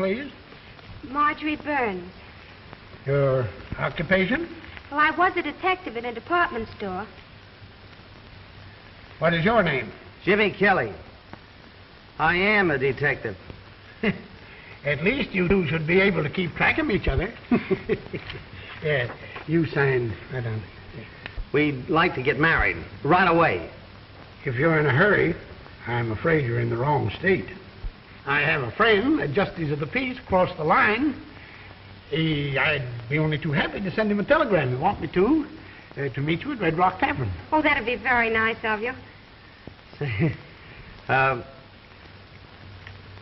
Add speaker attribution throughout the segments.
Speaker 1: please?
Speaker 2: Marjorie Burns.
Speaker 1: Your occupation?
Speaker 2: Well, I was a detective in a department store.
Speaker 1: What is your name?
Speaker 3: Jimmy Kelly. I am a detective.
Speaker 1: At least you two should be able to keep track of each other. Yeah, you sign right on.
Speaker 3: We'd like to get married right away.
Speaker 1: If you're in a hurry, I'm afraid you're in the wrong state. I have a friend, a justice of the peace, across the line. I'd be only too happy to send him a telegram. You want me to meet you at Red Rock Tavern.
Speaker 2: Oh, that'd be very nice of you.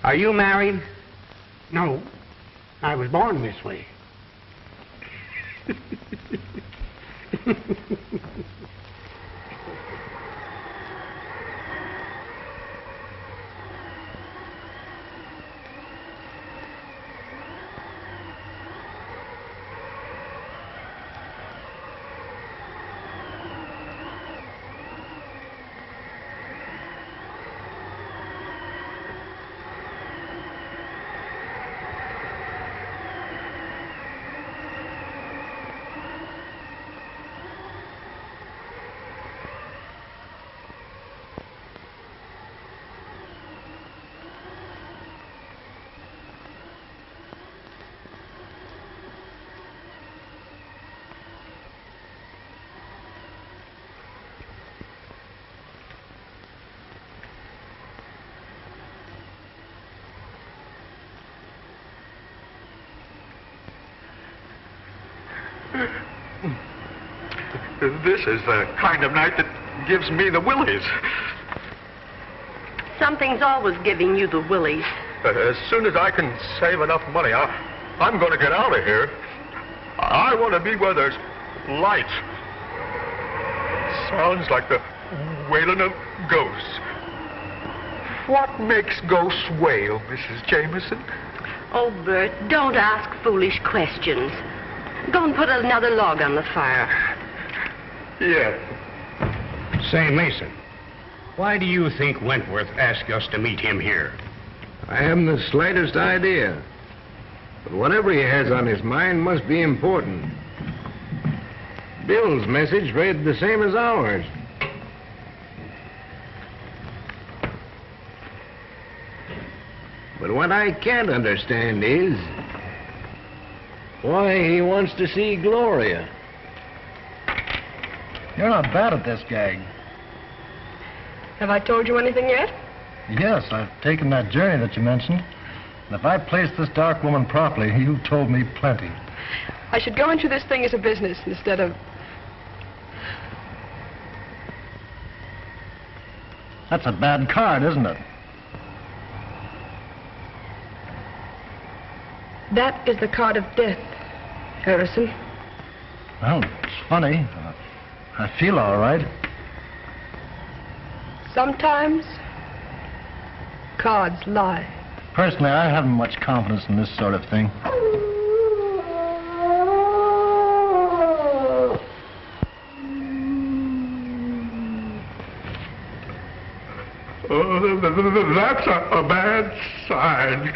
Speaker 3: Are you married?
Speaker 1: No, I was born this way.
Speaker 4: This is the kind of night that gives me the willies.
Speaker 5: Something's always giving you the willies.
Speaker 4: As soon as I can save enough money, I'm going to get out of here. I want to be where there's light. Sounds like the wailing of ghosts. What makes ghosts wail, Mrs. Jameson?
Speaker 5: Oh, Bert, don't ask foolish questions. Go and put another log on the fire.
Speaker 4: Yes.
Speaker 6: Say, Mason, why do you think Wentworth asked us to meet him here?
Speaker 7: I haven't the slightest idea. But whatever he has on his mind must be important. Bill's message read the same as ours. But what I can't understand is why he wants to see Gloria.
Speaker 8: You're not bad at this gag.
Speaker 9: Have I told you anything yet?
Speaker 8: Yes, I've taken that journey that you mentioned. And if I placed this dark woman properly, you've told me plenty.
Speaker 9: I should go into this thing as a business instead of...
Speaker 8: That's a bad card, isn't it?
Speaker 9: That is the card of death, Harrison.
Speaker 8: Well, it's funny. I feel all right.
Speaker 9: Sometimes, cards lie.
Speaker 8: Personally, I haven't much confidence in this sort of thing.
Speaker 4: Oh, that's a bad sign.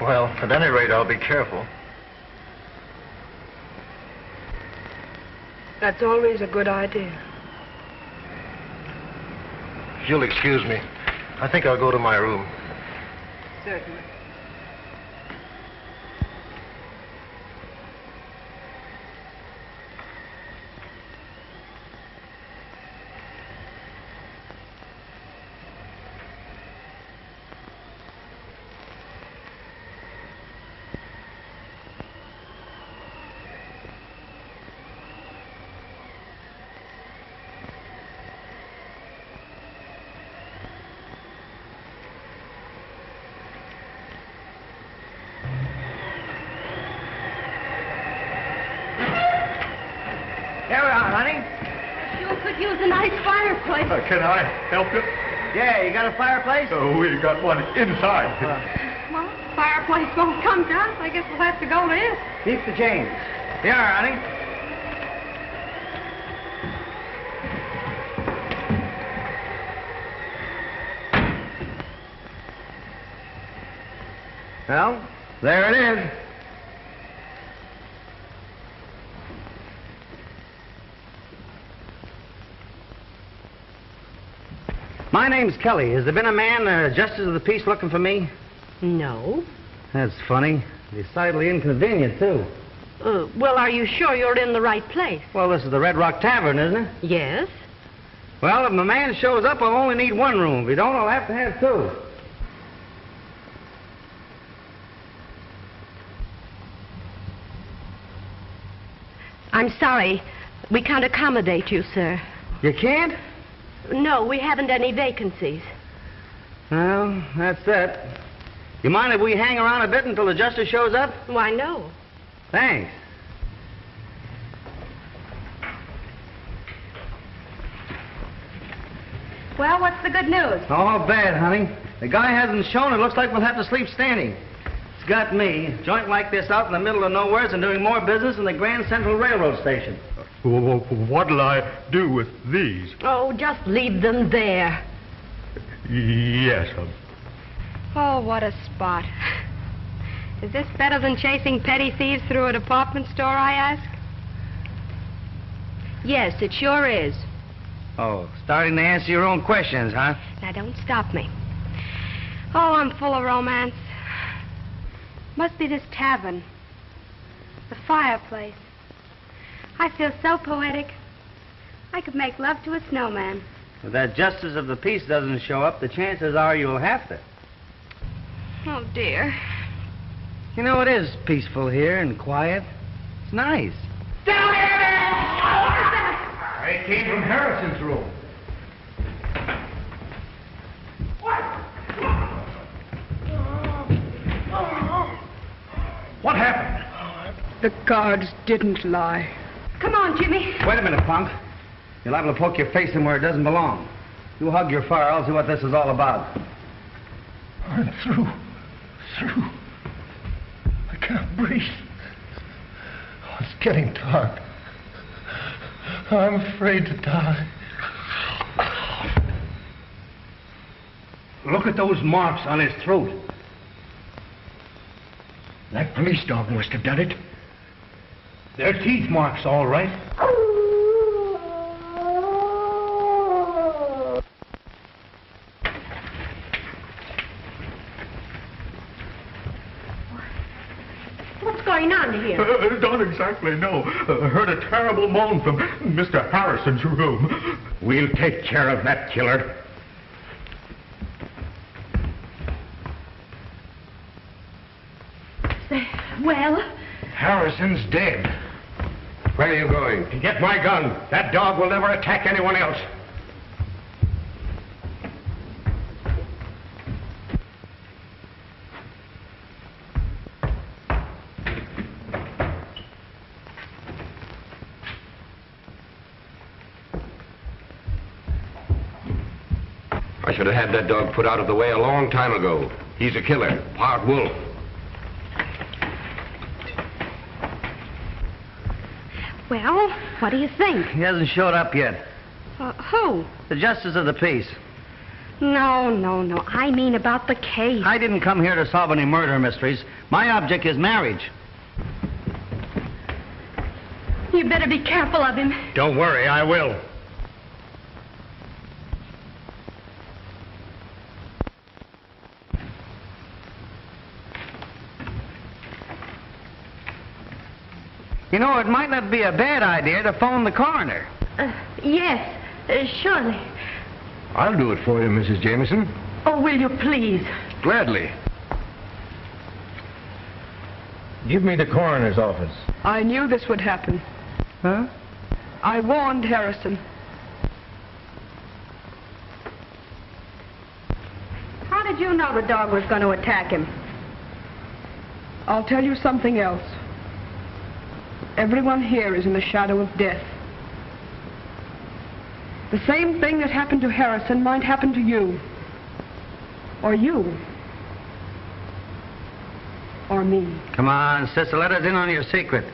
Speaker 8: Well, at any rate, I'll be careful.
Speaker 9: That's always a good idea.
Speaker 8: If you'll excuse me, I think I'll go to my room.
Speaker 9: Certainly.
Speaker 2: Use a nice fireplace.
Speaker 4: Can I help you?
Speaker 3: Yeah, you got a fireplace?
Speaker 4: Oh, we got one inside.
Speaker 2: Well, fireplace won't come to us. I guess we'll have to go to it.
Speaker 3: Keep the change. Here, honey. Well, there it is. My name's Kelly. Has there been a man, justice of the peace, looking for me?
Speaker 5: No.
Speaker 3: That's funny. Decidedly inconvenient, too.
Speaker 5: Well, are you sure you're in the right place?
Speaker 3: Well, this is the Red Rock Tavern, isn't it?
Speaker 5: Yes.
Speaker 3: Well, if my man shows up, I'll only need one room. If he don't, I'll have to have two.
Speaker 5: I'm sorry. We can't accommodate you, sir.
Speaker 3: You can't?
Speaker 5: No, we haven't any vacancies.
Speaker 3: Well, that's it. You mind if we hang around a bit until the justice shows up?
Speaker 5: Why, no.
Speaker 3: Thanks.
Speaker 2: Well, what's the good news?
Speaker 3: Oh, bad, honey. The guy hasn't shown. It looks like we'll have to sleep standing. It's got me, a joint like this out in the middle of nowhere, and doing more business than the Grand Central Railroad Station.
Speaker 4: What'll I do with these?
Speaker 5: Oh, just leave them there.
Speaker 4: Yes,
Speaker 2: Oh, what a spot. Is this better than chasing petty thieves through a department store, I ask?
Speaker 5: Yes, it sure is.
Speaker 3: Oh, starting to answer your own questions, huh?
Speaker 2: Now, don't stop me. Oh, I'm full of romance. Must be this tavern. The fireplace. I feel so poetic. I could make love to a snowman.
Speaker 3: If that justice of the peace doesn't show up, the chances are you'll have to.
Speaker 2: Oh, dear.
Speaker 3: You know, it is peaceful here and quiet. It's nice.
Speaker 6: It came from Harrison's room. What happened?
Speaker 9: The cards didn't lie.
Speaker 2: Come on, Jimmy.
Speaker 3: Wait a minute, punk. You're liable to poke your face in where it doesn't belong. You hug your fire, I'll see what this is all about.
Speaker 8: I'm through. Through. I can't breathe. Oh, it's getting dark. I'm afraid to die.
Speaker 6: Look at those marks on his throat.
Speaker 1: That police dog must have done it.
Speaker 6: They're teeth marks, all right.
Speaker 5: What's going on here?
Speaker 4: Don't exactly know. Heard a terrible moan from Mr. Harrison's room.
Speaker 6: We'll take care of that killer.
Speaker 5: Well?
Speaker 6: Harrison's dead.
Speaker 7: Where are you going?
Speaker 6: To get my gun. That dog will never attack anyone else.
Speaker 7: I should have had that dog put out of the way a long time ago. He's a killer, part wolf.
Speaker 2: Well, what do you think?
Speaker 3: He hasn't showed up yet.
Speaker 2: Who?
Speaker 3: The justice of the peace.
Speaker 2: No. I mean about the case.
Speaker 3: I didn't come here to solve any murder mysteries. My object is marriage.
Speaker 2: You better be careful of him.
Speaker 6: Don't worry, I will.
Speaker 3: You know, it might not be a bad idea to phone the coroner.
Speaker 5: Yes, surely.
Speaker 7: I'll do it for you, Mrs. Jameson.
Speaker 5: Oh, will you please?
Speaker 7: Gladly.
Speaker 8: Give me the coroner's office.
Speaker 9: I knew this would happen.
Speaker 3: Huh?
Speaker 9: I warned Harrison.
Speaker 2: How did you know the dog was going to attack him?
Speaker 9: I'll tell you something else. Everyone here is in the shadow of death. The same thing that happened to Harrison might happen to you. Or you. Or me.
Speaker 3: Come on, sister, let us in on your secret.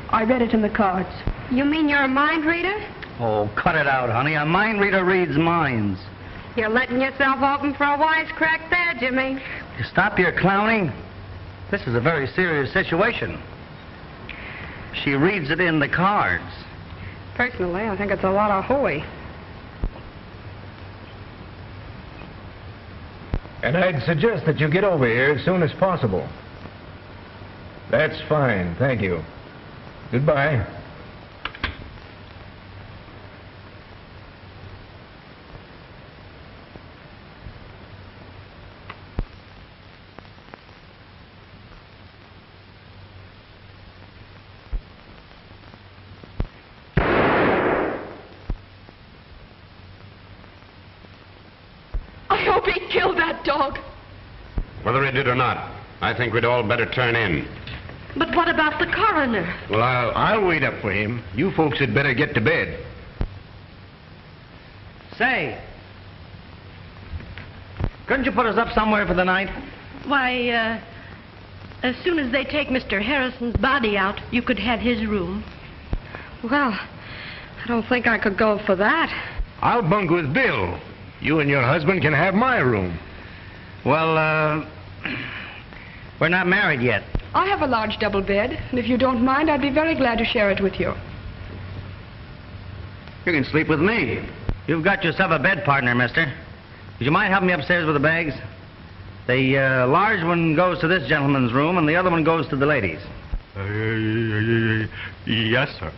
Speaker 9: I read it in the cards.
Speaker 2: You mean you're a mind reader?
Speaker 3: Oh, cut it out, honey. A mind reader reads minds.
Speaker 2: You're letting yourself open for a wisecrack there, Jimmy.
Speaker 3: You stop your clowning. This is a very serious situation. She reads it in the cards.
Speaker 9: Personally, I think it's a lot of hooey.
Speaker 7: And I'd suggest that you get over here as soon as possible. That's fine, thank you. Goodbye.
Speaker 9: I hope he killed that dog.
Speaker 6: Whether he did or not, I think we'd all better turn in.
Speaker 5: But what about the coroner?
Speaker 6: Well, I'll wait up for him. You folks had better get to bed.
Speaker 3: Say, couldn't you put us up somewhere for the night?
Speaker 5: Why, as soon as they take Mr. Harrison's body out, you could have his room.
Speaker 2: Well, I don't think I could go for that.
Speaker 7: I'll bunk with Bill. You and your husband can have my room.
Speaker 3: Well, we're not married yet.
Speaker 9: I have a large double bed, and if you don't mind, I'd be very glad to share it with you.
Speaker 3: You can sleep with me. You've got yourself a bed partner, mister. Would you mind helping me upstairs with the bags? The large one goes to this gentleman's room, and the other one goes to the ladies.
Speaker 4: Yes, sir.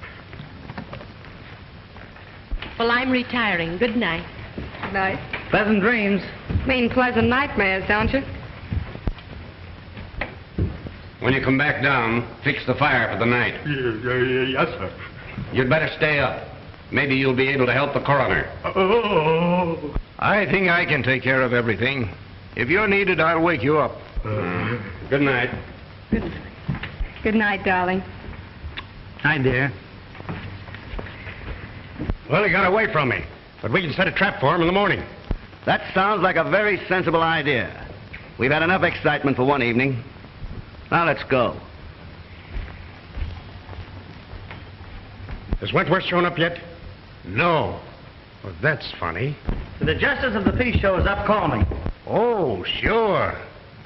Speaker 5: Well, I'm retiring. Good night.
Speaker 9: Good night.
Speaker 3: Pleasant dreams.
Speaker 2: Mean pleasant nightmares, don't you?
Speaker 6: When you come back down, fix the fire for the night.
Speaker 4: Yes, sir.
Speaker 6: You'd better stay up. Maybe you'll be able to help the coroner.
Speaker 4: Oh.
Speaker 7: I think I can take care of everything. If you're needed, I'll wake you up.
Speaker 6: Good night.
Speaker 2: Good night, darling.
Speaker 3: Hi, dear.
Speaker 6: Well, he got away from me. But we can set a trap for him in the morning.
Speaker 3: That sounds like a very sensible idea. We've had enough excitement for one evening. Now let's go.
Speaker 6: Has Wentworth shown up yet? No. Well, that's funny.
Speaker 3: If the justice of the peace shows up, call me.
Speaker 6: Oh, sure.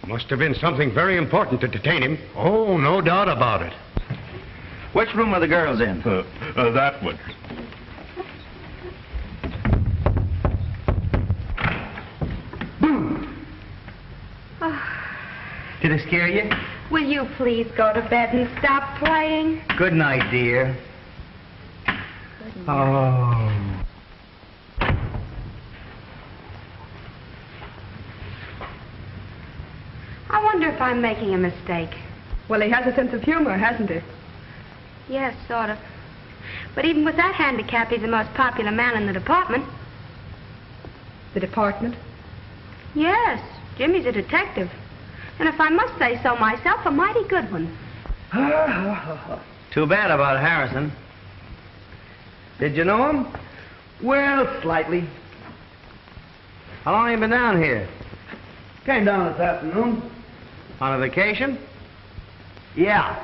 Speaker 6: Must have been something very important to detain him.
Speaker 7: Oh, no doubt about it.
Speaker 3: Which room are the girls in?
Speaker 4: That one.
Speaker 3: Did it scare you?
Speaker 2: Will you please go to bed and stop playing?
Speaker 3: Good night, dear. Oh.
Speaker 2: I wonder if I'm making a mistake.
Speaker 9: Well, he has a sense of humor, hasn't he?
Speaker 2: Yes, sort of. But even with that handicap, he's the most popular man in the department.
Speaker 9: The department?
Speaker 2: Yes, Jimmy's a detective. And if I must say so myself, a mighty good one.
Speaker 3: Too bad about Harrison. Did you know him? Well, slightly. How long have you been down here? Came down this afternoon. On a vacation? Yeah.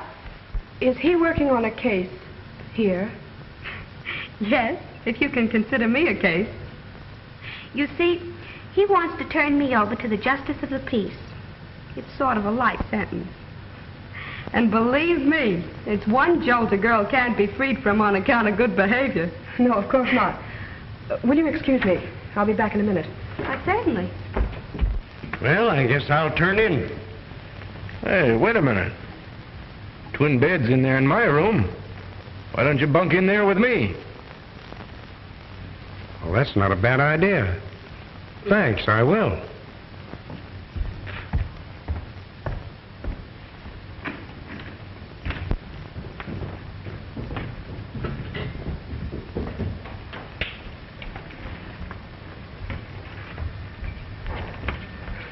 Speaker 9: Is he working on a case here?
Speaker 2: Yes, if you can consider me a case. You see, he wants to turn me over to the justice of the peace. It's sort of a light sentence. And believe me, it's one jolt a girl can't be freed from on account of good behavior.
Speaker 9: No, of course not. Will you excuse me? I'll be back in a minute.
Speaker 2: Certainly.
Speaker 6: Well, I guess I'll turn in.
Speaker 7: Hey, wait a minute. Twin beds in there in my room. Why don't you bunk in there with me?
Speaker 6: Well, that's not a bad idea. Thanks, I will.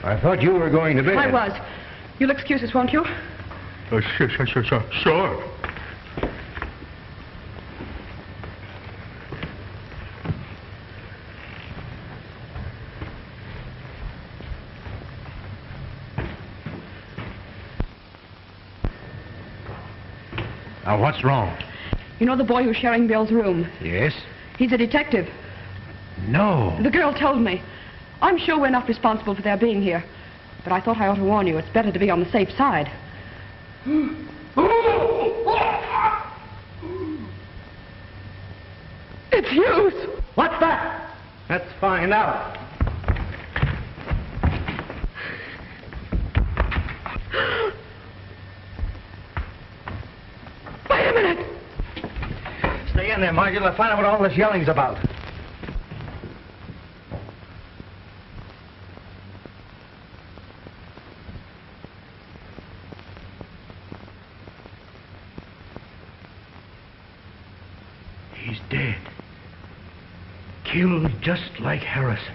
Speaker 7: I thought you were going to bed.
Speaker 9: I was. You'll excuse us, won't you?
Speaker 4: Sure.
Speaker 6: Now, what's wrong?
Speaker 9: You know the boy who's sharing Bill's room?
Speaker 6: Yes?
Speaker 9: He's a detective.
Speaker 6: No.
Speaker 9: The girl told me. I'm sure we're not responsible for their being here. But I thought I ought to warn you. It's better to be on the safe side. It's Hughes.
Speaker 3: What's that? Let's find out.
Speaker 9: Wait a minute.
Speaker 3: Stay in there, Margie. Let's find out what all this yelling's about.
Speaker 6: He's dead. Killed just like Harrison.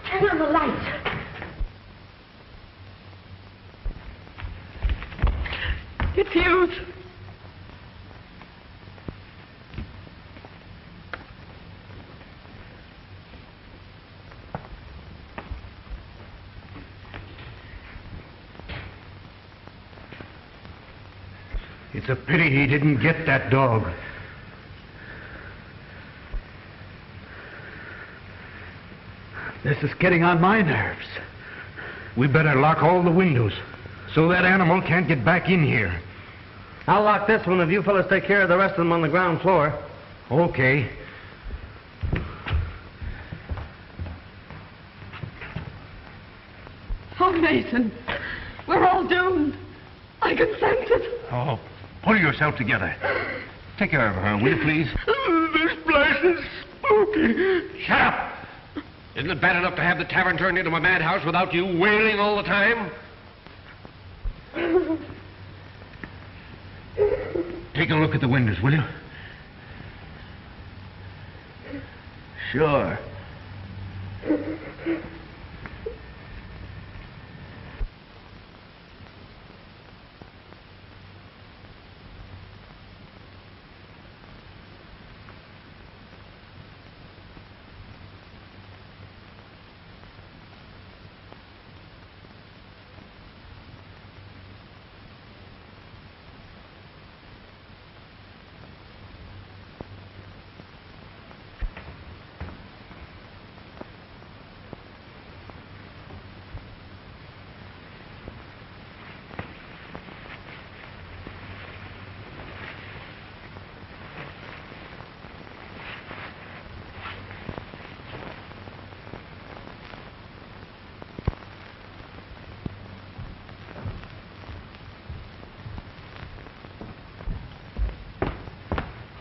Speaker 5: Turn on the lights.
Speaker 9: It's Hughes.
Speaker 6: It's a pity he didn't get that dog.
Speaker 1: This is getting on my nerves.
Speaker 6: We better lock all the windows so that animal can't get back in here.
Speaker 3: I'll lock this one if you fellas take care of the rest of them on the ground floor.
Speaker 6: Okay.
Speaker 9: Oh, Mason. We're all doomed. I can sense it.
Speaker 6: Oh, pull yourself together. Take care of her, will you, please?
Speaker 4: This place is spooky.
Speaker 6: Shut up! Isn't it bad enough to have the tavern turned into a madhouse without you wailing all the time? Take a look at the windows, will you?
Speaker 3: Sure.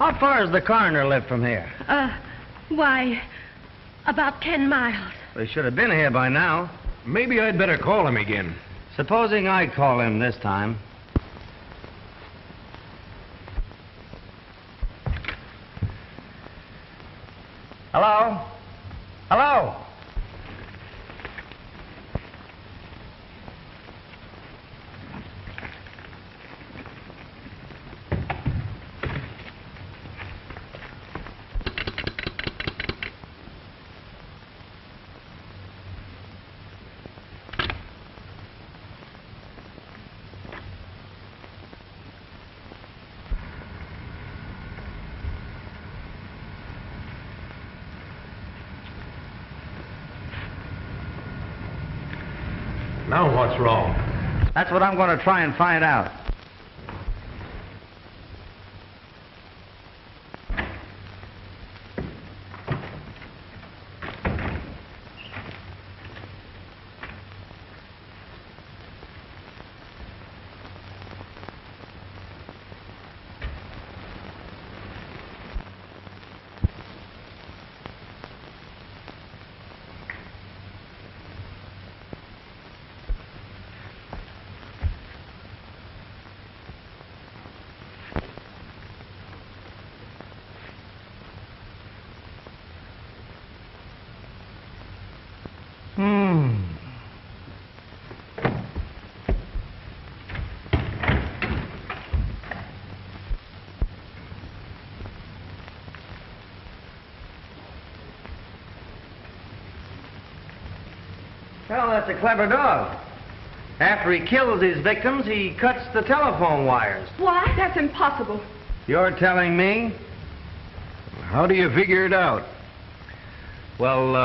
Speaker 3: How far does the coroner live from here?
Speaker 5: Why, about 10 miles.
Speaker 3: They should have been here by now.
Speaker 6: Maybe I'd better call him again.
Speaker 3: Supposing I call him this time. Hello? Hello?
Speaker 6: Now what's wrong?
Speaker 3: That's what I'm going to try and find out. Well, that's a clever dog. After he kills his victims, he cuts the telephone wires.
Speaker 9: What? That's impossible.
Speaker 3: You're telling me?
Speaker 7: How do you figure it out?
Speaker 3: Well,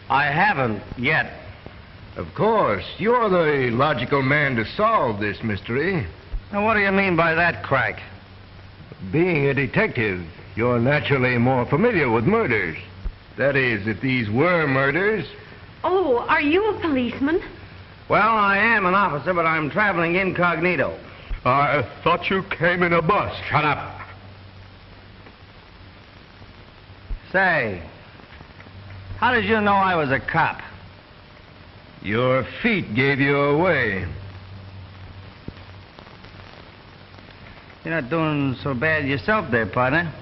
Speaker 3: I haven't yet.
Speaker 7: Of course, you're the logical man to solve this mystery.
Speaker 3: Now, what do you mean by that, Crack?
Speaker 7: Being a detective, you're naturally more familiar with murders. That is, if these were murders.
Speaker 5: Oh, are you a policeman?
Speaker 3: Well, I am an officer, but I'm traveling incognito.
Speaker 4: I thought you came in a bus.
Speaker 6: Shut up.
Speaker 3: Say, how did you know I was a cop?
Speaker 7: Your feet gave you away.
Speaker 3: You're not doing so bad yourself there, partner.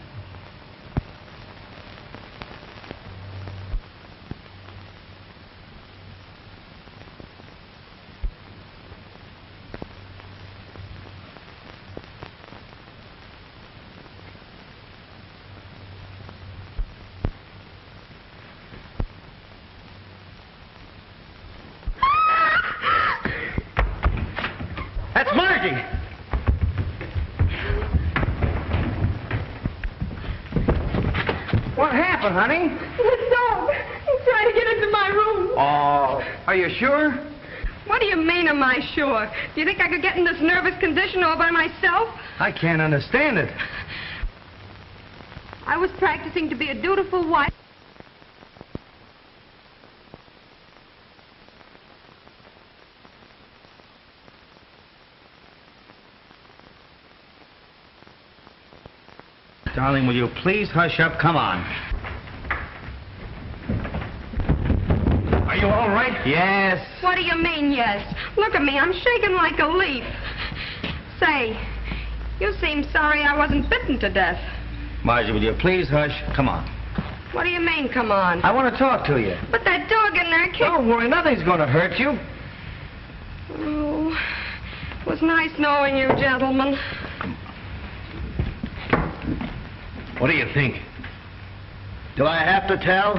Speaker 3: That's Margie! What happened, honey?
Speaker 9: The dog. He's trying to get into my room.
Speaker 3: Oh, are you sure?
Speaker 2: What do you mean, am I sure? Do you think I could get in this nervous condition all by myself?
Speaker 3: I can't understand it.
Speaker 2: I was practicing to be a dutiful wife.
Speaker 3: Darling, will you please hush up? Come on. Are you all right? Yes.
Speaker 2: What do you mean, yes? Look at me, I'm shaking like a leaf. Say, you seem sorry I wasn't bitten to death.
Speaker 3: Margie, will you please hush? Come on.
Speaker 2: What do you mean, come on?
Speaker 3: I want to talk to you.
Speaker 2: But that dog in there kicked...
Speaker 3: Don't worry, nothing's going to hurt you.
Speaker 2: Oh, it was nice knowing you, gentlemen.
Speaker 6: What do you think?
Speaker 3: Do I have to tell?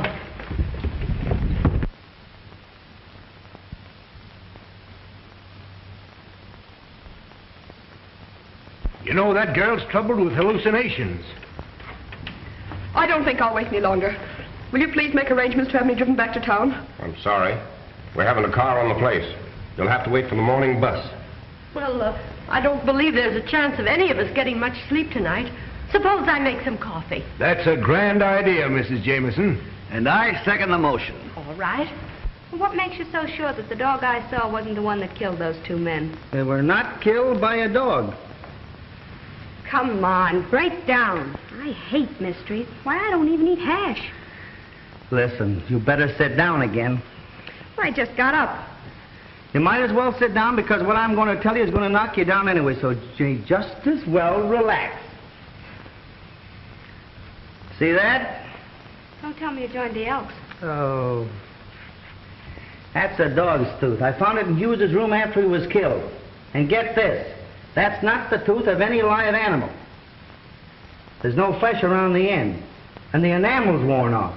Speaker 6: You know, that girl's troubled with hallucinations.
Speaker 9: I don't think I'll wait any longer. Will you please make arrangements to have me driven back to town?
Speaker 10: I'm sorry. We're having a car on the place. You'll have to wait for the morning bus.
Speaker 5: Well, I don't believe there's a chance of any of us getting much sleep tonight. Suppose I make some coffee.
Speaker 7: That's a grand idea, Mrs. Jameson.
Speaker 3: And I second the motion.
Speaker 5: All right.
Speaker 2: What makes you so sure that the dog I saw wasn't the one that killed those two men?
Speaker 3: They were not killed by a dog.
Speaker 2: Come on, break down. I hate mysteries. Why, I don't even eat hash.
Speaker 3: Listen, you better sit down again.
Speaker 2: I just got up.
Speaker 3: You might as well sit down because what I'm going to tell you is going to knock you down anyway, so you just as well relax. See that?
Speaker 2: Don't tell me you joined the Elks.
Speaker 3: Oh. That's a dog's tooth. I found it in Hughes's room after he was killed. And get this, that's not the tooth of any live animal. There's no flesh around the end, and the enamel's worn off.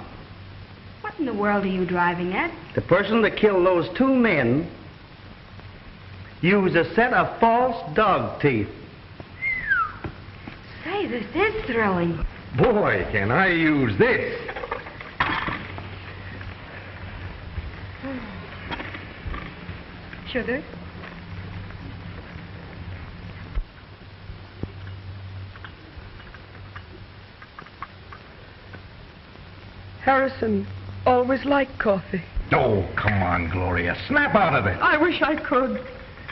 Speaker 2: What in the world are you driving at?
Speaker 3: The person that killed those two men used a set of false dog teeth.
Speaker 2: Say, this is thrilling.
Speaker 7: Boy, can I use this.
Speaker 2: Sugar?
Speaker 9: Harrison always liked coffee.
Speaker 7: Oh, come on, Gloria. Snap out of it.
Speaker 9: I wish I could.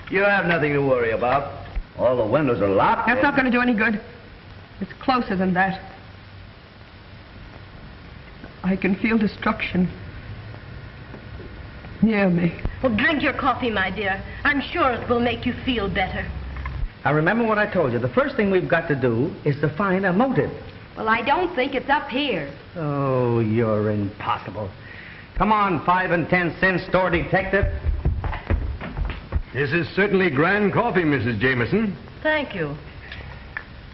Speaker 3: You have nothing to worry about. All the windows are locked.
Speaker 9: That's not going to do any good. It's closer than that. I can feel destruction near me.
Speaker 5: Well, drink your coffee, my dear. I'm sure it will make you feel better.
Speaker 3: Now, remember what I told you. The first thing we've got to do is to find a motive.
Speaker 2: Well, I don't think it's up here.
Speaker 3: Oh, you're impossible. Come on, 5 and 10 cent store detective.
Speaker 7: This is certainly grand coffee, Mrs. Jameson.
Speaker 5: Thank you.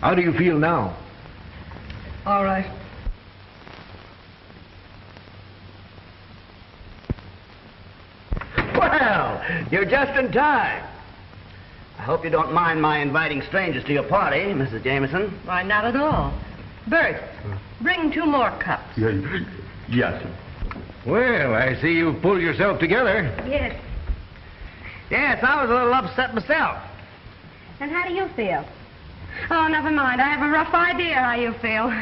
Speaker 7: How do you feel now?
Speaker 9: All right.
Speaker 7: Well, you're just in time.
Speaker 3: I hope you don't mind my inviting strangers to your party, Mrs. Jameson.
Speaker 5: Why, not at all. Bert, bring 2 more cups.
Speaker 10: Yes.
Speaker 7: Well, I see you've pulled yourself together.
Speaker 2: Yes.
Speaker 3: Yes, I was a little upset myself.
Speaker 2: And how do you feel? Oh, never mind. I have a rough idea how you feel.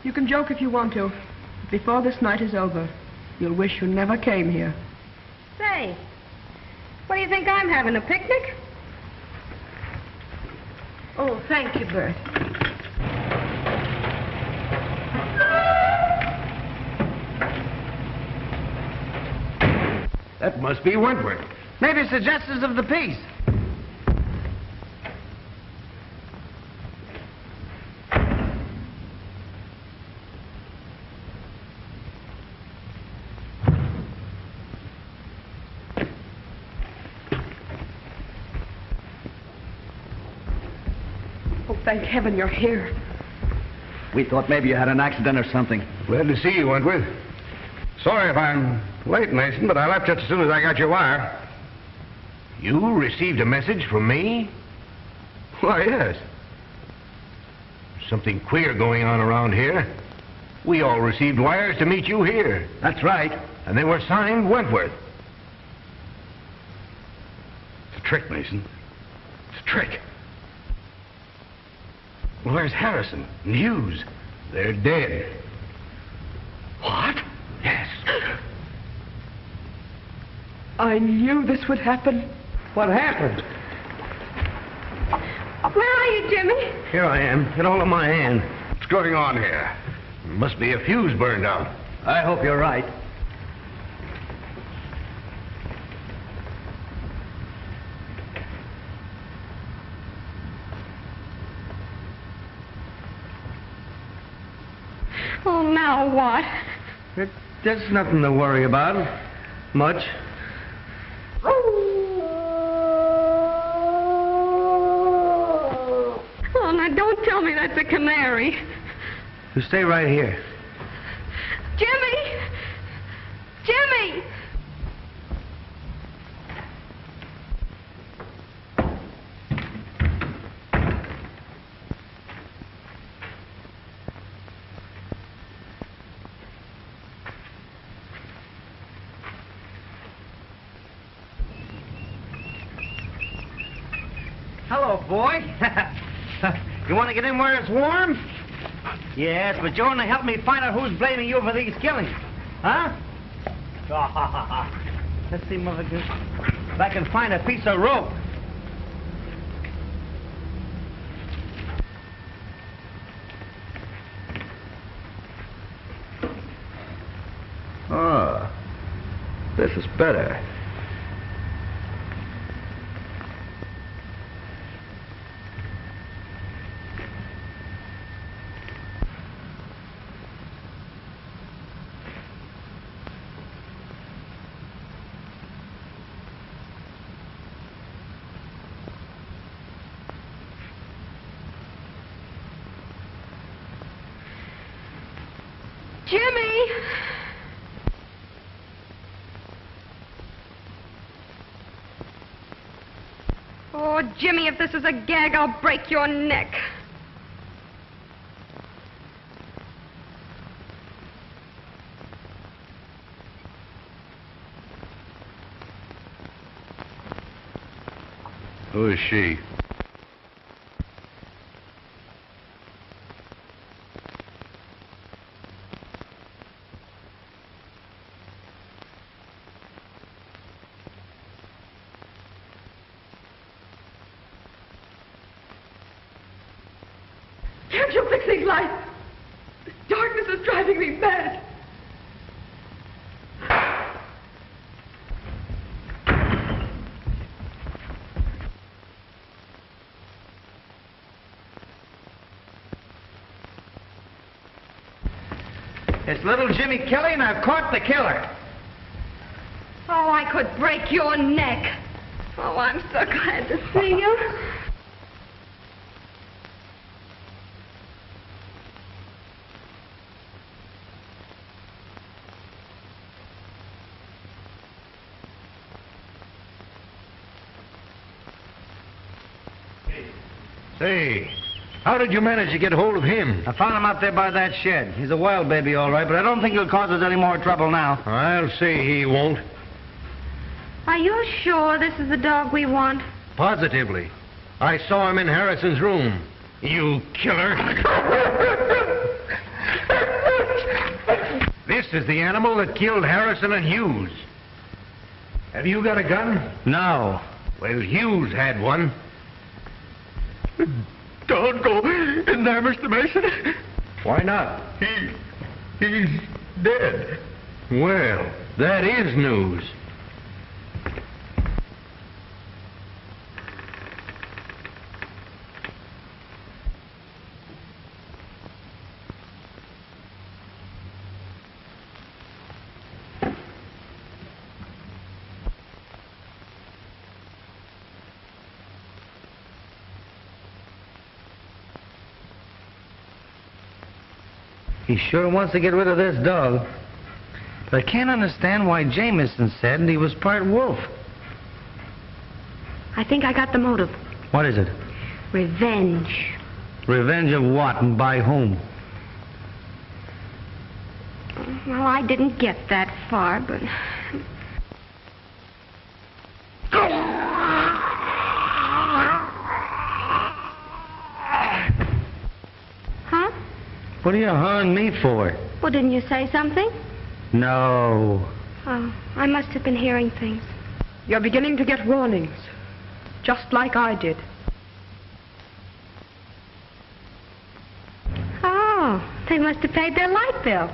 Speaker 9: You can joke if you want to. Before this night is over, you'll wish you never came here.
Speaker 2: Say, what do you think I'm having, a picnic?
Speaker 5: Oh, thank you, Bert.
Speaker 7: That must be Wentworth.
Speaker 3: Maybe it's the justice of the peace.
Speaker 9: Oh, thank heaven you're here.
Speaker 3: We thought maybe you had an accident or something.
Speaker 7: Glad to see you, Wentworth. Sorry if I'm late, Mason, but I left just as soon as I got your wire. You received a message from me? Why, yes. Something queer going on around here. We all received wires to meet you here.
Speaker 3: That's right.
Speaker 7: And they were signed Wentworth. It's a trick, Mason. It's a trick. Well, there's Harrison and Hughes. They're dead. What? Yes.
Speaker 9: I knew this would happen.
Speaker 3: What happened?
Speaker 2: Where are you, Jimmy?
Speaker 7: Here I am. Get hold of my hand. What's going on here? Must be a fuse burned out.
Speaker 3: I hope you're right.
Speaker 2: Oh, now what?
Speaker 3: There's nothing to worry about. Much.
Speaker 2: Oh, now don't tell me that's a canary.
Speaker 3: You stay right here.
Speaker 2: Jimmy! Jimmy!
Speaker 3: Hello, boy. You want to get in where it's warm? Yes, but you want to help me find out who's blaming you for these killings. Huh? Let's see, motherfucker, if I can find a piece of rope.
Speaker 7: Ah, this is better.
Speaker 2: Jimmy! Oh, Jimmy, if this is a gag, I'll break your neck.
Speaker 7: Who is she?
Speaker 9: Can't you fix these lights? This darkness is driving me mad.
Speaker 3: It's little Jimmy Kelly, and I've caught the killer.
Speaker 2: Oh, I could break your neck. Oh, I'm so glad to see you.
Speaker 7: Say, how did you manage to get hold of him?
Speaker 3: I found him out there by that shed. He's a wild baby, all right, but I don't think he'll cause us any more trouble now.
Speaker 7: I'll say he won't.
Speaker 2: Are you sure this is the dog we want?
Speaker 7: Positively. I saw him in Harrison's room. You killer. This is the animal that killed Harrison and Hughes. Have you got a gun?
Speaker 3: No.
Speaker 7: Well, Hughes had one.
Speaker 4: Don't go in there, Mr. Mason.
Speaker 7: Why not?
Speaker 4: He's dead.
Speaker 7: Well, that is news.
Speaker 3: He sure wants to get rid of this dog. But I can't understand why Jameson said he was part wolf.
Speaker 2: I think I got the motive.
Speaker 3: What is it?
Speaker 2: Revenge.
Speaker 3: Revenge of what and by whom?
Speaker 2: Well, I didn't get that far, but... Huh?
Speaker 3: What are you hawing me for?
Speaker 2: Well, didn't you say something?
Speaker 3: No.
Speaker 2: Oh, I must have been hearing things.
Speaker 9: You're beginning to get warnings, just like I did.
Speaker 2: Oh, they must have paid their light bill.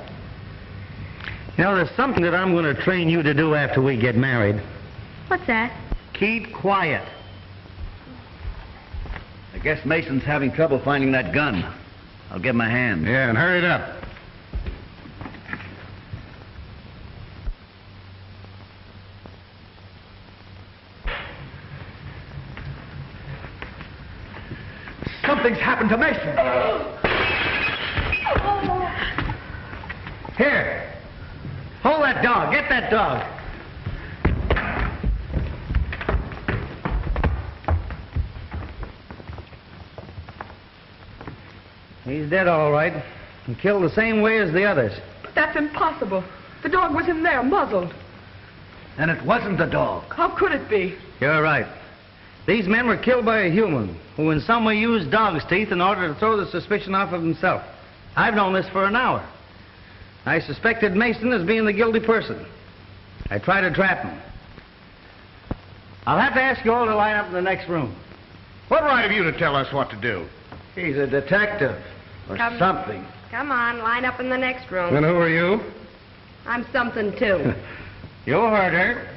Speaker 3: You know, there's something that I'm going to train you to do after we get married.
Speaker 2: What's that?
Speaker 3: Keep quiet.
Speaker 11: I guess Mason's having trouble finding that gun. I'll give him a hand.
Speaker 7: Yeah, and hurry it up.
Speaker 1: Something's happened to Mason.
Speaker 3: Here. Hold that dog. Get that dog. He's dead, all right. And killed the same way as the others.
Speaker 9: But that's impossible. The dog was in there, muzzled.
Speaker 11: And it wasn't the dog.
Speaker 9: How could it be?
Speaker 3: You're right. These men were killed by a human who in some way used dog's teeth in order to throw the suspicion off of himself. I've known this for an hour. I suspected Mason as being the guilty person. I tried to trap him. I'll have to ask you all to line up in the next room.
Speaker 7: What right have you to tell us what to do?
Speaker 3: He's a detective. Or something.
Speaker 2: Come on, line up in the next room.
Speaker 7: And who are you?
Speaker 2: I'm something, too.
Speaker 3: You heard her.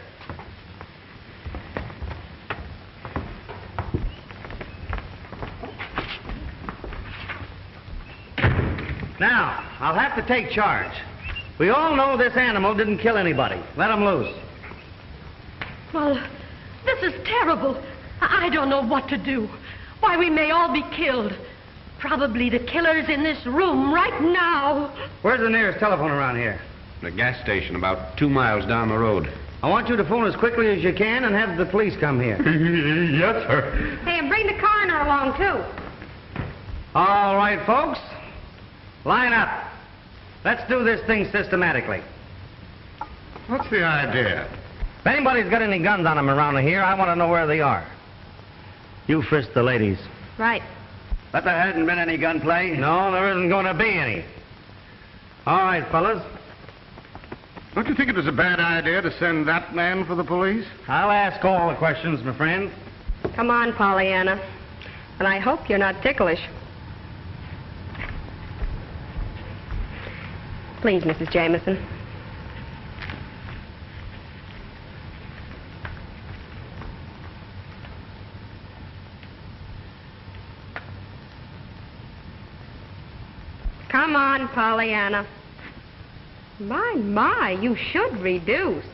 Speaker 3: Now, I'll have to take charge. We all know this animal didn't kill anybody. Let him loose.
Speaker 5: Well, this is terrible. I don't know what to do. Why, we may all be killed. Probably the killer's in this room right now.
Speaker 3: Where's the nearest telephone around here?
Speaker 10: The gas station about 2 miles down the road.
Speaker 3: I want you to phone as quickly as you can and have the police come here.
Speaker 4: Yes, sir.
Speaker 2: Hey, and bring the coroner along, too.
Speaker 3: All right, folks. Line up. Let's do this thing systematically.
Speaker 7: What's the idea?
Speaker 3: If anybody's got any guns on them around here, I want to know where they are. You frisk the ladies.
Speaker 2: Right.
Speaker 11: But there hasn't been any gunplay.
Speaker 3: No, there isn't going to be any. All right, fellas.
Speaker 7: Don't you think it was a bad idea to send that man for the police?
Speaker 3: I'll ask all the questions, my friend.
Speaker 2: Come on, Pollyanna. And I hope you're not ticklish. Please, Mrs. Jameson. Come on, Pollyanna. My, you should reduce.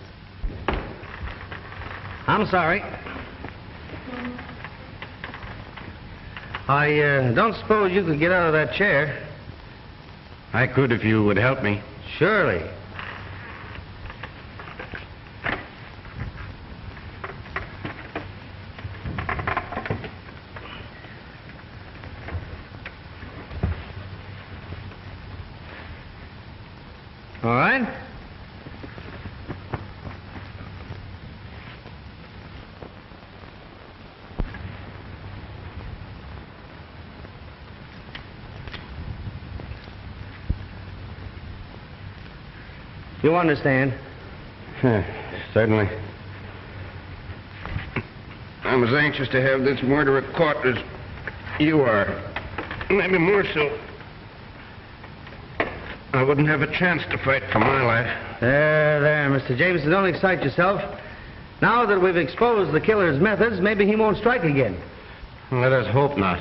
Speaker 3: I'm sorry. I don't suppose you could get out of that chair.
Speaker 10: I could if you would help me.
Speaker 3: Surely. All right. You understand?
Speaker 7: Certainly. I'm as anxious to have this murderer caught as you are. Maybe more so. I wouldn't have a chance to fight for my life.
Speaker 3: There, Mr. Jameson, don't excite yourself. Now that we've exposed the killer's methods, maybe he won't strike again.
Speaker 7: Let us hope not.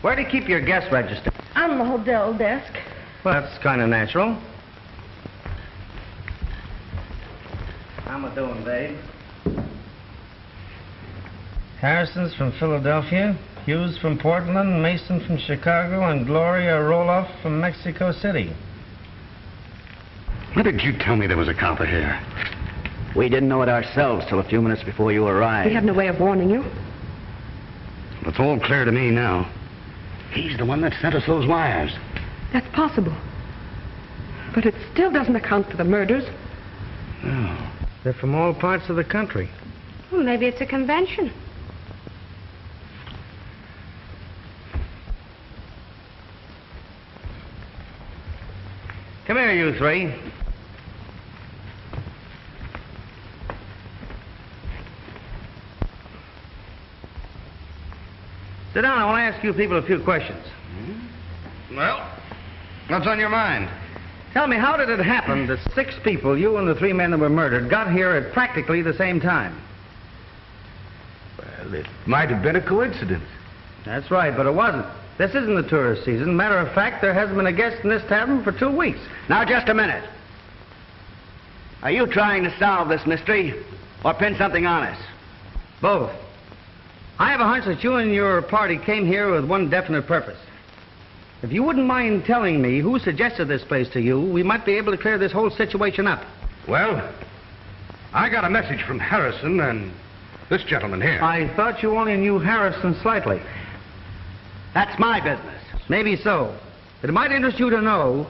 Speaker 3: Where do you keep your guest register?
Speaker 5: On the hotel desk.
Speaker 3: Well, that's kind of natural. How am I doing, babe? Harrison's from Philadelphia, Hughes from Portland, Mason from Chicago, and Gloria Roloff from Mexico City.
Speaker 6: Why did you tell me there was a copper here?
Speaker 11: We didn't know it ourselves till a few minutes before you arrived.
Speaker 9: We had no way of warning you.
Speaker 6: It's all clear to me now. He's the one that sent us those wires.
Speaker 9: That's possible. But it still doesn't account for the murders.
Speaker 6: No.
Speaker 3: They're from all parts of the country.
Speaker 2: Well, maybe it's a convention.
Speaker 3: Come here, you three. Sit down. I want to ask you people a few questions.
Speaker 7: Well, what's on your mind?
Speaker 3: Tell me, how did it happen that 6 people, you and the 3 men that were murdered, got here at practically the same time?
Speaker 7: Well, it might have been a coincidence.
Speaker 3: That's right, but it wasn't. This isn't the tourist season. Matter of fact, there hasn't been a guest in this tavern for 2 weeks.
Speaker 11: Now, just a minute. Are you trying to solve this mystery or pin something on us?
Speaker 3: Both. I have a hunch that you and your party came here with one definite purpose. If you wouldn't mind telling me who suggested this place to you, we might be able to clear this whole situation up.
Speaker 7: Well, I got a message from Harrison and this gentleman here.
Speaker 3: I thought you only knew Harrison slightly.
Speaker 11: That's my business.
Speaker 3: Maybe so. But it might interest you to know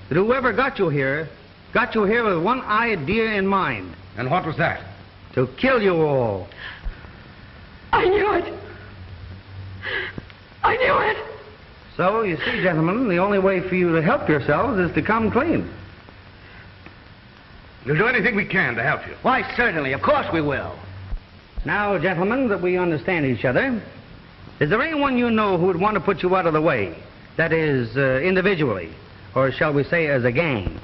Speaker 3: that whoever got you here with one idea in mind.
Speaker 7: And what was that?
Speaker 3: To kill you all.
Speaker 5: I knew it. I knew it.
Speaker 3: So, you see, gentlemen, the only way for you to help yourselves is to come clean.
Speaker 7: We'll do anything we can to help you.
Speaker 11: Why, certainly. Of course we will.
Speaker 3: Now, gentlemen, that we understand each other, is there anyone you know who would want to put you out of the way? That is, individually, or shall we say as a gang?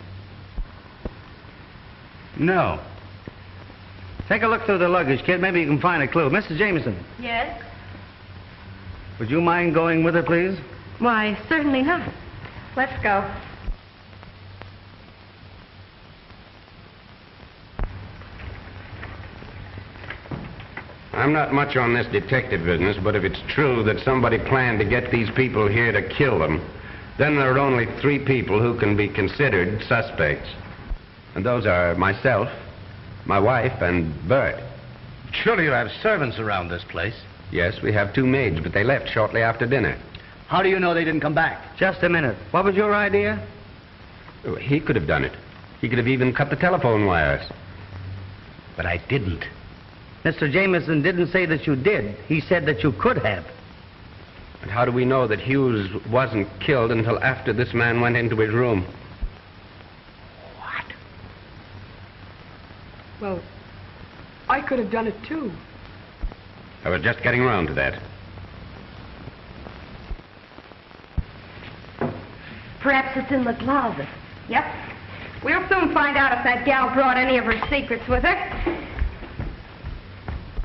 Speaker 6: No.
Speaker 3: Take a look through the luggage, kid. Maybe you can find a clue. Mrs. Jameson,
Speaker 5: Yes?
Speaker 3: would you mind going with her, please?
Speaker 5: Why, certainly not. Let's go.
Speaker 7: I'm not much on this detective business, but if it's true that somebody planned to get these people here to kill them, then there are only 3 people who can be considered suspects. And those are myself, my wife, and Bert.
Speaker 6: Surely you have servants around this place.
Speaker 7: Yes, we have 2 maids, but they left shortly after dinner.
Speaker 11: How do you know they didn't come back?
Speaker 3: Just a minute. What was your idea?
Speaker 7: He could have done it. He could have even cut the telephone wires.
Speaker 6: But I didn't.
Speaker 3: Mr. Jameson didn't say that you did. He said that you could have.
Speaker 7: And how do we know that Hughes wasn't killed until after this man went into his room?
Speaker 6: What?
Speaker 9: Well, I could have done it too.
Speaker 7: I was just getting around to that.
Speaker 2: Perhaps it's in the closet. Yep. We'll soon find out if that gal brought any of her secrets with her.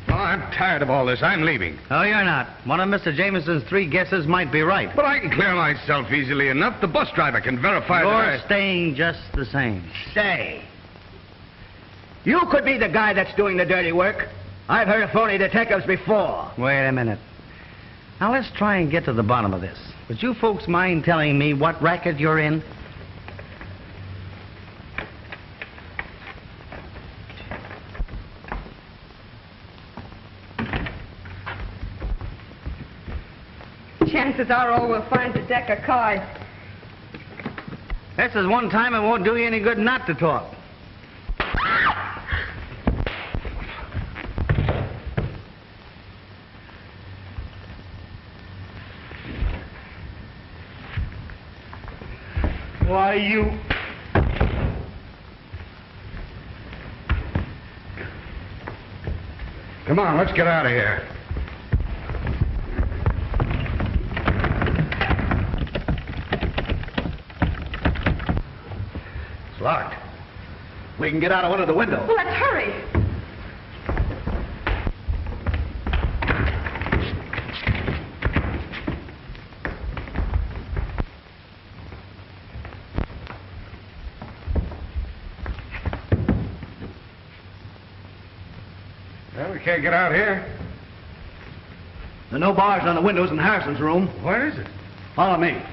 Speaker 7: Well, I'm tired of all this. I'm leaving.
Speaker 3: Oh, you're not. One of Mr. Jameson's 3 guesses might be right.
Speaker 7: But I can clear myself easily enough. The bus driver can verify
Speaker 3: You're
Speaker 7: that
Speaker 3: staying just the same.
Speaker 11: Say, you could be the guy that's doing the dirty work. I've heard of phony detectives before.
Speaker 3: Wait a minute. Now, let's try and get to the bottom of this. Would you folks mind telling me what racket you're in?
Speaker 9: Chances are all we'll find is a deck of cards.
Speaker 3: This is one time it won't do you any good not to talk. Why, you...
Speaker 6: Come on, let's get out of here.
Speaker 11: It's locked. We can get out of one of the windows.
Speaker 9: Well, let's hurry.
Speaker 6: Well, we can't get out here.
Speaker 11: There are no bars on the windows in Harrison's room.
Speaker 6: Where is it?
Speaker 11: Follow me.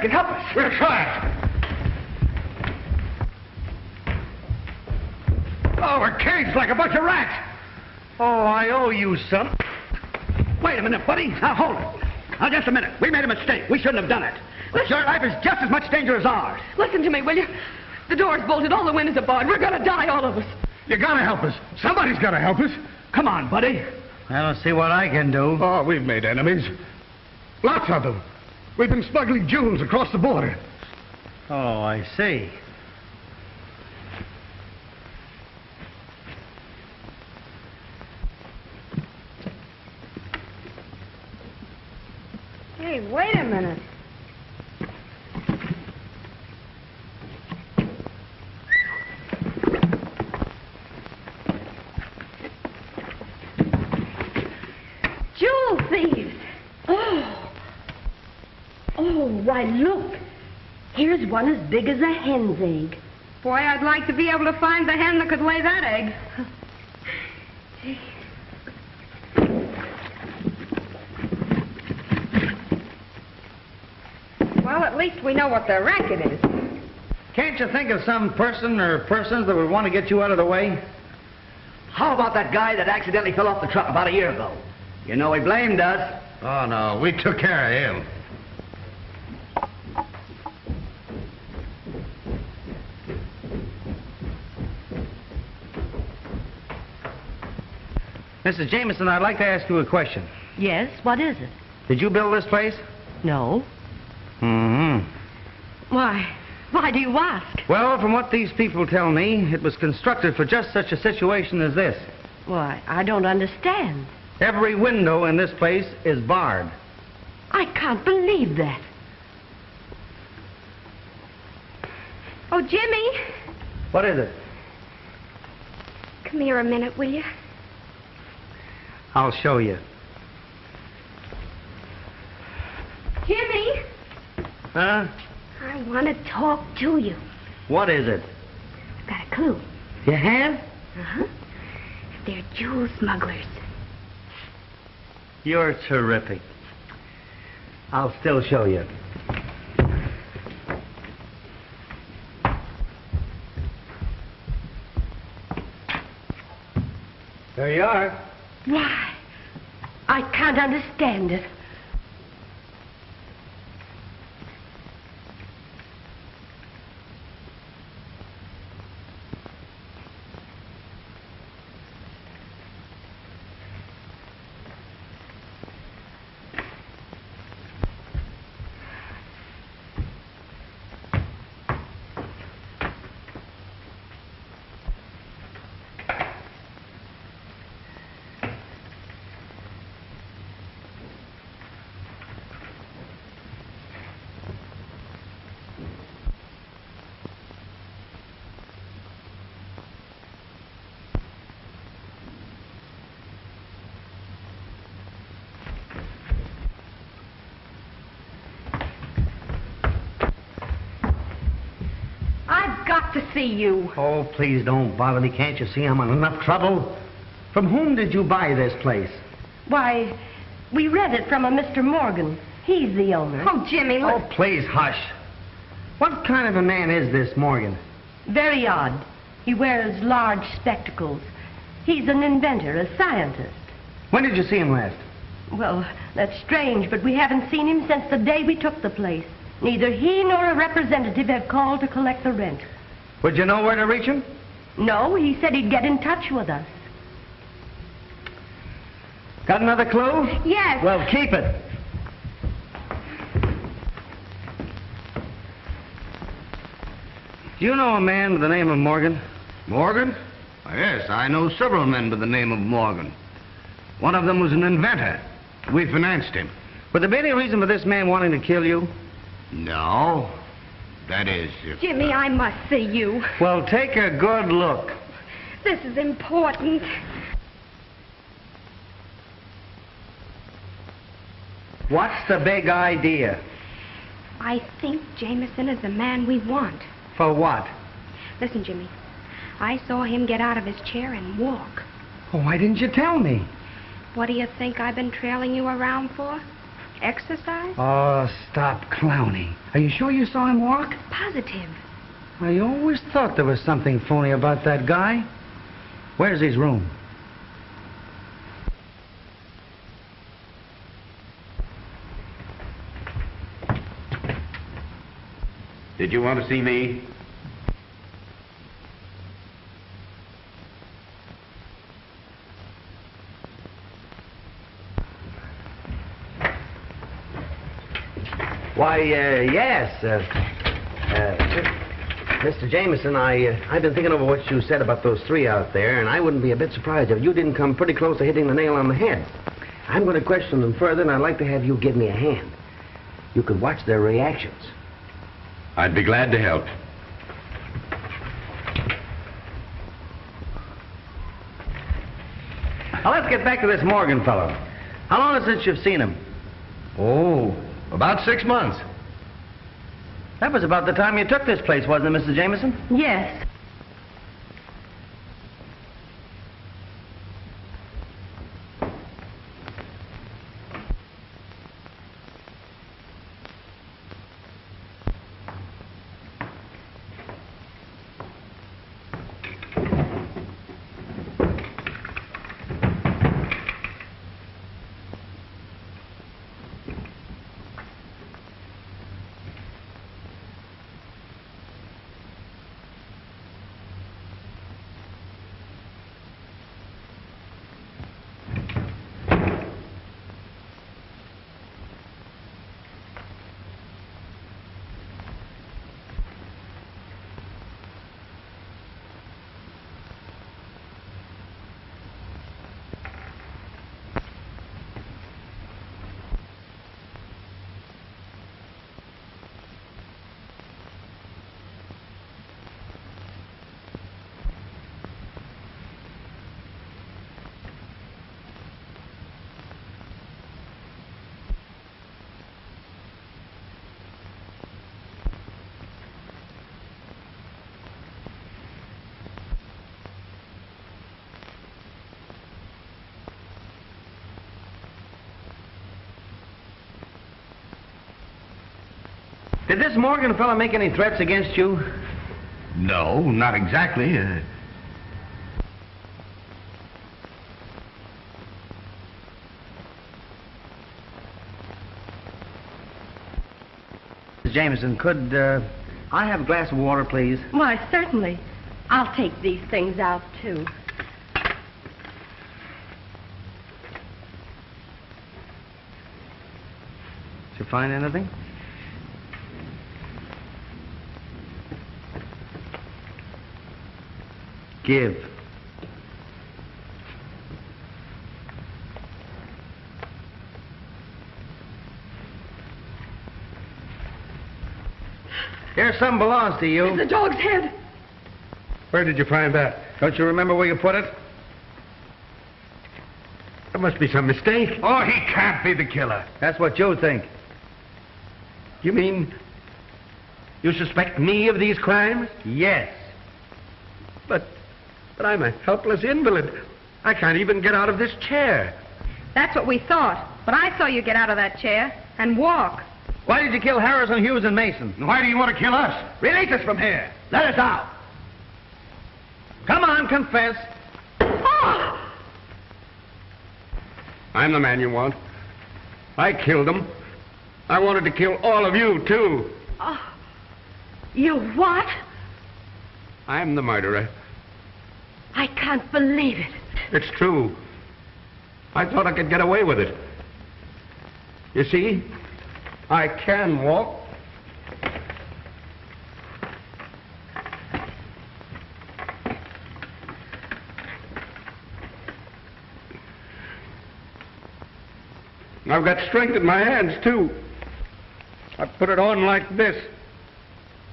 Speaker 1: can help us. We'll try. Oh, we're caged like a bunch of rats.
Speaker 3: Oh, I owe you some.
Speaker 11: Wait a minute, buddy. Now, hold it. Now, just a minute. We made a mistake. We shouldn't have done it. But your life is just as much danger as ours.
Speaker 9: Listen to me, will you? The door's bolted, all the windows are barred. We're going to die, all of us.
Speaker 1: You gotta help us. Somebody's gotta help us.
Speaker 11: Come on, buddy.
Speaker 3: I don't see what I can do.
Speaker 1: Oh, we've made enemies. Lots of them. We've been smuggling jewels across the border.
Speaker 3: Oh, I see.
Speaker 2: Hey, wait a minute. Jewel thieves!
Speaker 5: Oh, why, look. Here's one as big as a hen's egg.
Speaker 2: Boy, I'd like to be able to find the hen that could lay that egg. Well, at least we know what the racket is.
Speaker 3: Can't you think of some person or persons that would want to get you out of the way?
Speaker 11: How about that guy that accidentally fell off the truck about a year ago? You know he blamed us.
Speaker 6: Oh, no, we took care of him.
Speaker 3: Mrs. Jameson, I'd like to ask you a question.
Speaker 5: Yes, what is it?
Speaker 3: Did you build this place?
Speaker 5: No.
Speaker 3: Mm-hmm.
Speaker 5: Why do you ask?
Speaker 3: Well, from what these people tell me, it was constructed for just such a situation as this.
Speaker 5: Why, I don't understand.
Speaker 3: Every window in this place is barred.
Speaker 5: I can't believe that.
Speaker 2: Oh, Jimmy.
Speaker 3: What is it?
Speaker 2: Come here a minute, will you?
Speaker 3: I'll show you.
Speaker 2: Jimmy.
Speaker 3: Huh?
Speaker 2: I want to talk to you.
Speaker 3: What is it?
Speaker 2: I've got a clue.
Speaker 3: You have?
Speaker 2: Uh-huh. They're jewel smugglers.
Speaker 3: You're terrific. I'll still show you. There you are.
Speaker 5: Why, I can't understand it. got to see you.
Speaker 3: Oh, please don't bother me. Can't you see I'm in enough trouble? From whom did you buy this place?
Speaker 5: Why, we rent it from a Mr. Morgan. He's the owner.
Speaker 2: Oh, Jimmy, look.
Speaker 3: Oh, please, hush. What kind of a man is this Morgan?
Speaker 5: Very odd. He wears large spectacles. He's an inventor, a scientist.
Speaker 3: When did you see him last?
Speaker 5: Well, that's strange, but we haven't seen him since the day we took the place. Neither he nor a representative have called to collect the rent.
Speaker 3: Would you know where to reach him?
Speaker 5: No, he said he'd get in touch with us.
Speaker 3: Got another clue?
Speaker 2: Yes.
Speaker 3: Well, keep it. Do you know a man by the name of Morgan?
Speaker 7: Morgan? Yes, I know several men by the name of Morgan. One of them was an inventor. We financed him.
Speaker 3: Would there be any reason for this man wanting to kill you?
Speaker 7: No. That is, if...
Speaker 2: Jimmy, I must see you.
Speaker 3: Well, take a good look.
Speaker 2: This is important.
Speaker 3: What's the big idea?
Speaker 2: I think Jameson is the man we want.
Speaker 3: For what?
Speaker 2: Listen, Jimmy. I saw him get out of his chair and walk.
Speaker 3: Oh, why didn't you tell me?
Speaker 2: What do you think I've been trailing you around for? Exercise?
Speaker 3: Oh, stop clowning. Are you sure you saw him walk?
Speaker 2: Positive.
Speaker 3: I always thought there was something phony about that guy. Where's his room?
Speaker 7: Did you want to see me?
Speaker 3: Why, yes. Mr. Jameson, I've been thinking over what you said about those three out there, and I wouldn't be a bit surprised if you didn't come pretty close to hitting the nail on the head. I'm going to question them further, and I'd like to have you give me a hand. You could watch their reactions.
Speaker 7: I'd be glad to help.
Speaker 3: Now, let's get back to this Morgan fellow. How long is it since you've seen him?
Speaker 8: Oh, about 6 months.
Speaker 3: That was about the time you took this place, wasn't it, Mrs. Jameson?
Speaker 5: Yes.
Speaker 3: Did this Morgan fellow make any threats against you?
Speaker 7: No, not exactly.
Speaker 3: Mrs. Jameson, could I have a glass of water, please?
Speaker 5: Why, certainly. I'll take these things out, too.
Speaker 3: Did you find anything? Give. Here, something belongs to you.
Speaker 9: It's the dog's head.
Speaker 1: Where did you find that?
Speaker 3: Don't you remember where you put it?
Speaker 1: There must be some mistake.
Speaker 7: Oh, he can't be the killer.
Speaker 3: That's what you think.
Speaker 1: You mean you suspect me of these crimes?
Speaker 3: Yes.
Speaker 6: But I'm a helpless invalid. I can't even get out of this chair.
Speaker 2: That's what we thought. But I saw you get out of that chair and walk.
Speaker 3: Why did you kill Harrison, Hughes, and Mason?
Speaker 11: And why do you want to kill us? Release us from here. Let us out.
Speaker 3: Come on, confess.
Speaker 2: Oh!
Speaker 6: I'm the man you want. I killed them. I wanted to kill all of you, too.
Speaker 5: Oh. You what?
Speaker 6: I'm the murderer.
Speaker 5: I can't believe it.
Speaker 6: It's true. I thought I could get away with it. You see, I can walk. I've got strength in my hands, too. I put it on like this.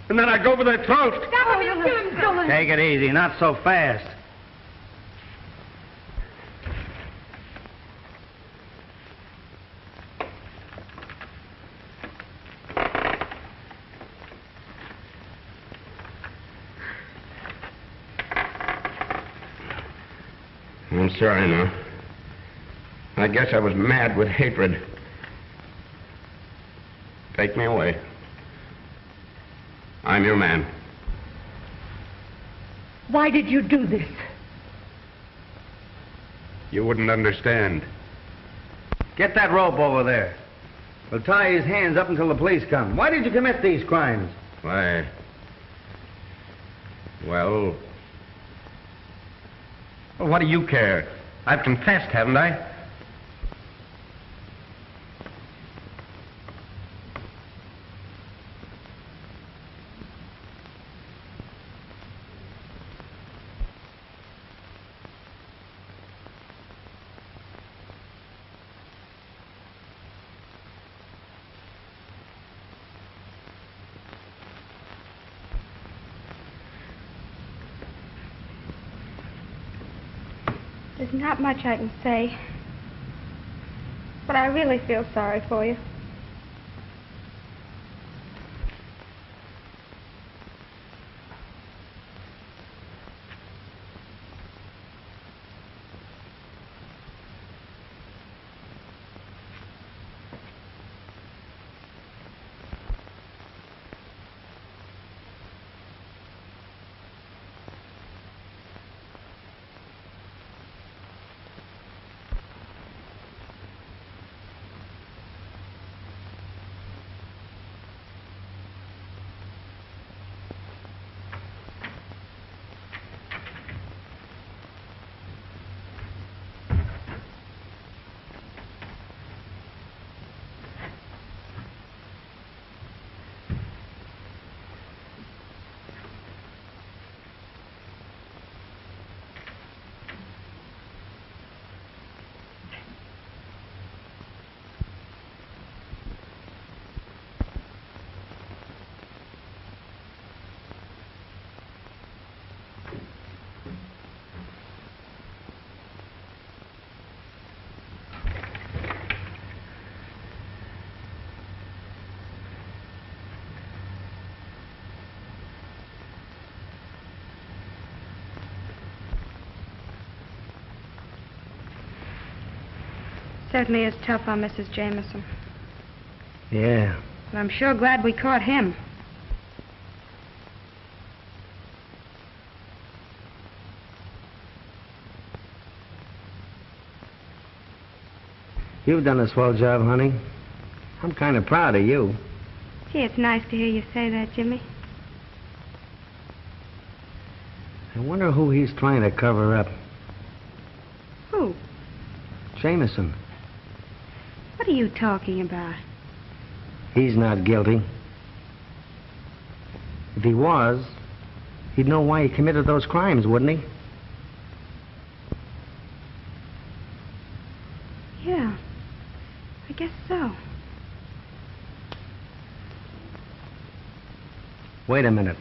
Speaker 6: And then I go for their throat.
Speaker 5: Stop him, you kill him, Dolan.
Speaker 3: Take it easy, not so fast.
Speaker 6: I'm sorry now. I guess I was mad with hatred. Take me away. I'm your man.
Speaker 5: Why did you do this?
Speaker 6: You wouldn't understand.
Speaker 3: Get that rope over there. We'll tie his hands up until the police come. Why did you commit these crimes?
Speaker 6: Why? Well, what do you care? I've confessed, haven't I?
Speaker 2: There's not much I can say. But I really feel sorry for you. Certainly is tough on Mrs. Jameson.
Speaker 3: Yeah.
Speaker 2: But I'm sure glad we caught him.
Speaker 3: You've done a swell job, honey. I'm kind of proud of you.
Speaker 2: Gee, it's nice to hear you say that, Jimmy.
Speaker 3: I wonder who he's trying to cover up.
Speaker 2: Who?
Speaker 3: Jameson.
Speaker 2: What are you talking about?
Speaker 3: He's not guilty. If he was, he'd know why he committed those crimes, wouldn't he?
Speaker 2: Yeah, I guess so.
Speaker 3: Wait a minute.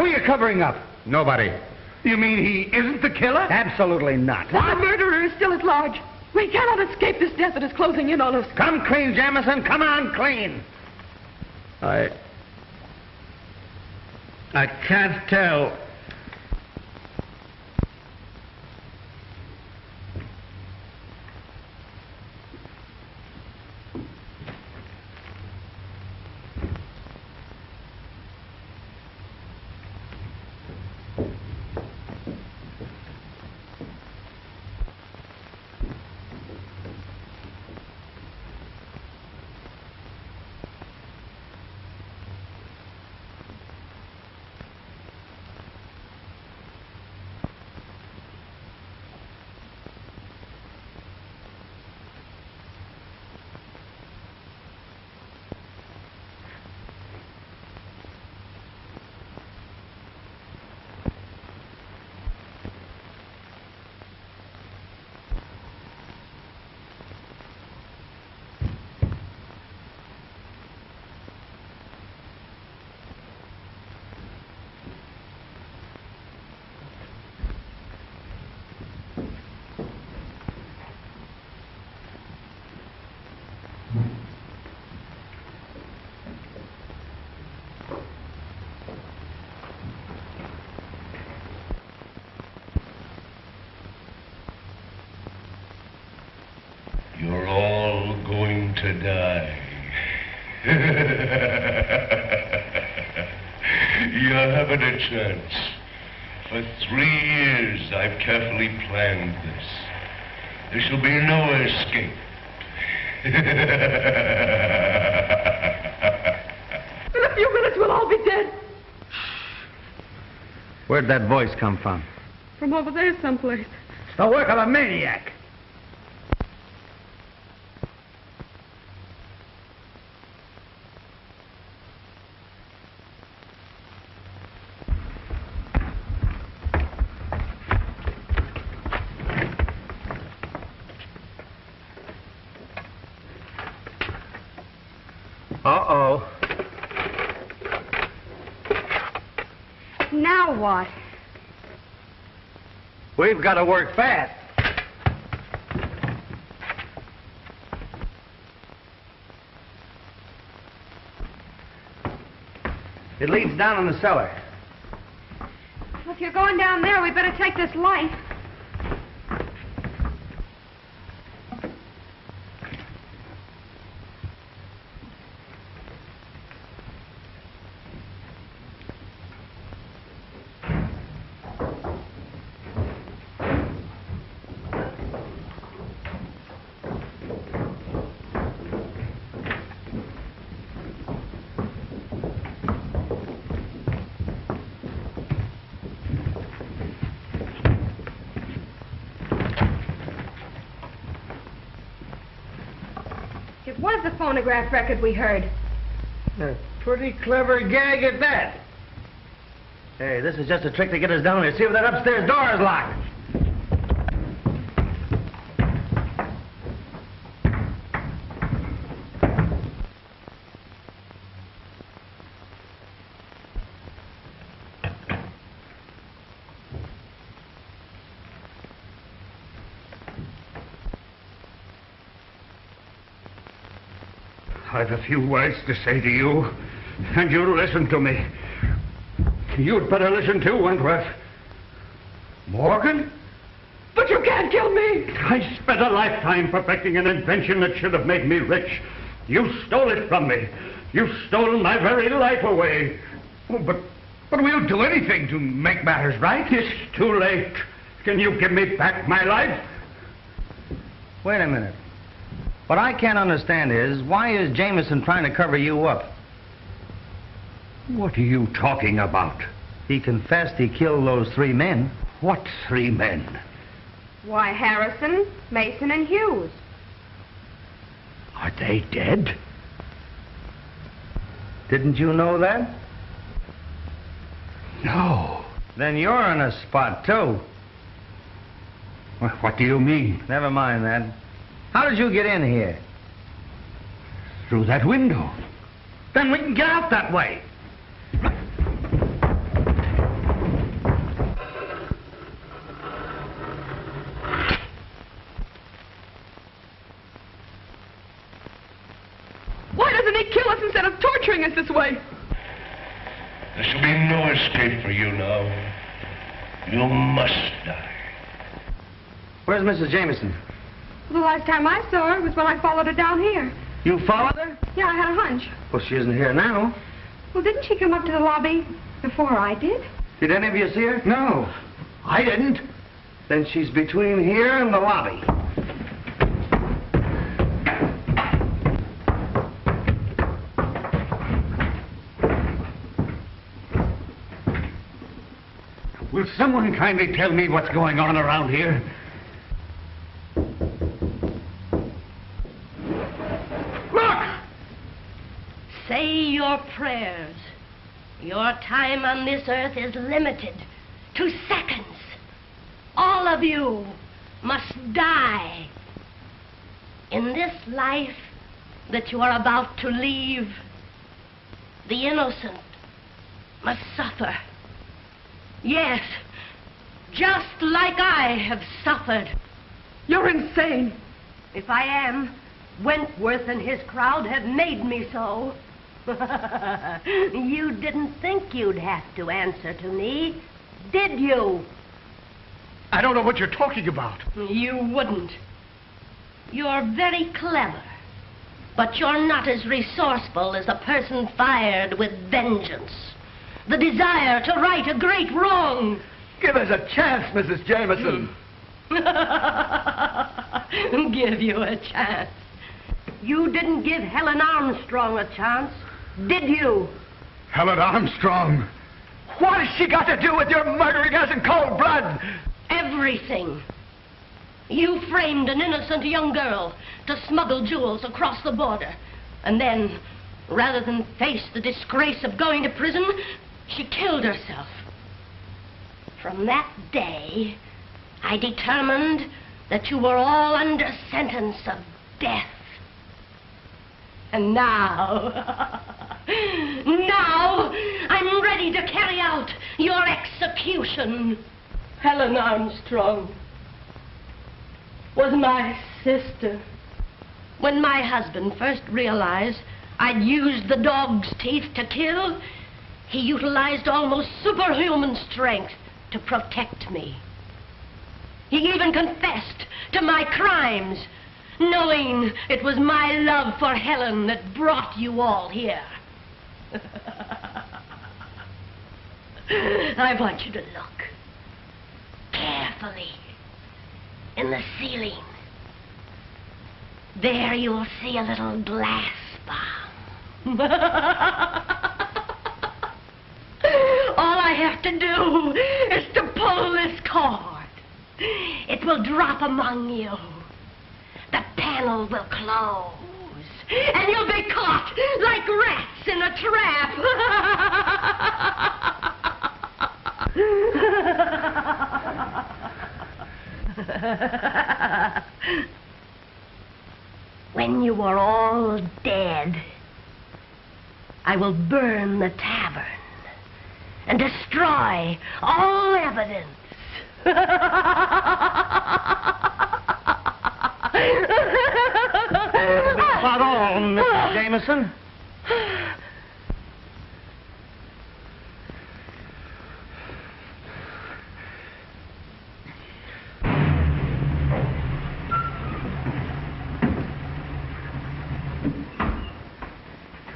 Speaker 11: Who are you covering up?
Speaker 7: Nobody.
Speaker 11: You mean he isn't the killer? Absolutely not.
Speaker 9: The murderer is still at large. We cannot escape this death that is closing in on us.
Speaker 11: Come clean, Jamison. Come on, clean.
Speaker 6: I can't tell.
Speaker 12: You're all going to die. You haven't a chance. For 3 years, I've carefully planned this. There shall be no escape.
Speaker 9: In a few minutes, we'll all be dead.
Speaker 3: Where'd that voice come from?
Speaker 9: From over there someplace.
Speaker 11: It's the work of a maniac.
Speaker 3: Uh-oh.
Speaker 2: Now what?
Speaker 3: We've got to work fast. It leads down in the cellar.
Speaker 2: Well, if you're going down there, we better take this light. It was the phonograph record we heard.
Speaker 3: A pretty clever gag at that. Hey, this is just a trick to get us down here. See if that upstairs door is locked.
Speaker 6: I've a few words to say to you, and you'll listen to me. You'd better listen too, Wentworth. Morgan?
Speaker 9: But you can't kill me!
Speaker 6: I spent a lifetime perfecting an invention that should have made me rich. You stole it from me. You stole my very life away. Oh, but we'll do anything to make matters right. It's too late. Can you give me back my life?
Speaker 3: Wait a minute. What I can't understand is, why is Jameson trying to cover you up?
Speaker 6: What are you talking about?
Speaker 3: He confessed he killed those 3 men.
Speaker 6: What 3 men?
Speaker 2: Why, Harrison, Mason, and Hughes.
Speaker 6: Are they dead?
Speaker 3: Didn't you know that?
Speaker 6: No.
Speaker 3: Then you're in a spot, too.
Speaker 6: What do you mean?
Speaker 3: Never mind that. How did you get in here?
Speaker 6: Through that window. Then we can get out that way.
Speaker 9: bring us this way?
Speaker 12: There shall be no escape for you now. You must die.
Speaker 3: Where's Mrs. Jameson?
Speaker 2: The last time I saw her was when I followed her down here.
Speaker 3: You followed her?
Speaker 2: Yeah, I had a hunch.
Speaker 3: Well, she isn't here now.
Speaker 2: Well, didn't she come up to the lobby before I did?
Speaker 3: Did any of you see her?
Speaker 11: No, I didn't.
Speaker 3: Then she's between here and the lobby.
Speaker 6: Will someone kindly tell me what's going on around here?
Speaker 5: Say your prayers. Your time on this earth is limited to seconds. All of you must die. In this life that you are about to leave, the innocent must suffer. Yes, just like I have suffered.
Speaker 9: You're insane.
Speaker 5: If I am, Wentworth and his crowd have made me so. You didn't think you'd have to answer to me, did you?
Speaker 1: I don't know what you're talking about.
Speaker 5: You wouldn't. You're very clever, but you're not as resourceful as a person fired with vengeance. The desire to right a great wrong.
Speaker 11: Give us a chance, Mrs. Jameson.
Speaker 5: Give you a chance. You didn't give Helen Armstrong a chance, did you?
Speaker 11: Helen Armstrong? What has she got to do with your murdering us in cold blood?
Speaker 5: Everything. You framed an innocent young girl to smuggle jewels across the border. And then, rather than face the disgrace of going to prison, she killed herself. From that day, I determined that you were all under sentence of death. And now, I'm ready to carry out your execution. Helen Armstrong was my sister. When my husband first realized I'd used the dog's teeth to kill, he utilized almost superhuman strength to protect me. He even confessed to my crimes, knowing it was my love for Helen that brought you all here. I want you to look carefully in the ceiling. There you'll see a little glass bomb. All I have to do is to pull this cord. It will drop among you. The panel will close, and you'll be caught like rats in a trap. When you are all dead, I will burn the tavern and destroy all evidence.
Speaker 3: Spot on, Mrs. Jameson.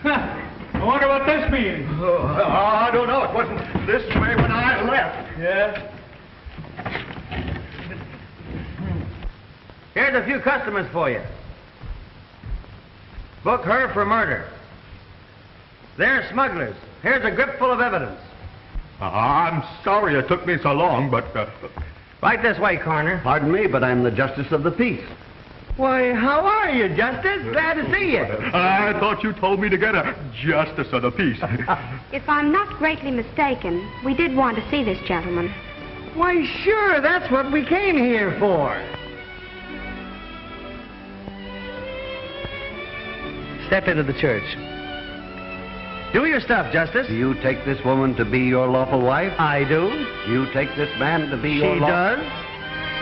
Speaker 6: I wonder what this means.
Speaker 11: I don't know. It wasn't this way when I left.
Speaker 6: Yeah?
Speaker 3: Here's a few customers for you. Book her for murder. They're smugglers. Here's a grip full of evidence.
Speaker 4: I'm sorry it took me so long, but...
Speaker 3: Right this way, Coroner.
Speaker 11: Pardon me, but I'm the Justice of the Peace.
Speaker 3: Why, how are you, Justice? Glad to see you.
Speaker 4: I thought you told me to get a Justice of the Peace.
Speaker 2: If I'm not greatly mistaken, we did want to see this gentleman.
Speaker 3: Why, sure, that's what we came here for. Step into the church. Do your stuff, Justice.
Speaker 11: Do you take this woman to be your lawful wife?
Speaker 3: I do.
Speaker 11: You take this man to be your lawful...
Speaker 3: She does.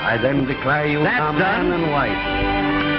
Speaker 11: I then declare you
Speaker 3: That's
Speaker 11: a man
Speaker 3: done.
Speaker 11: and wife.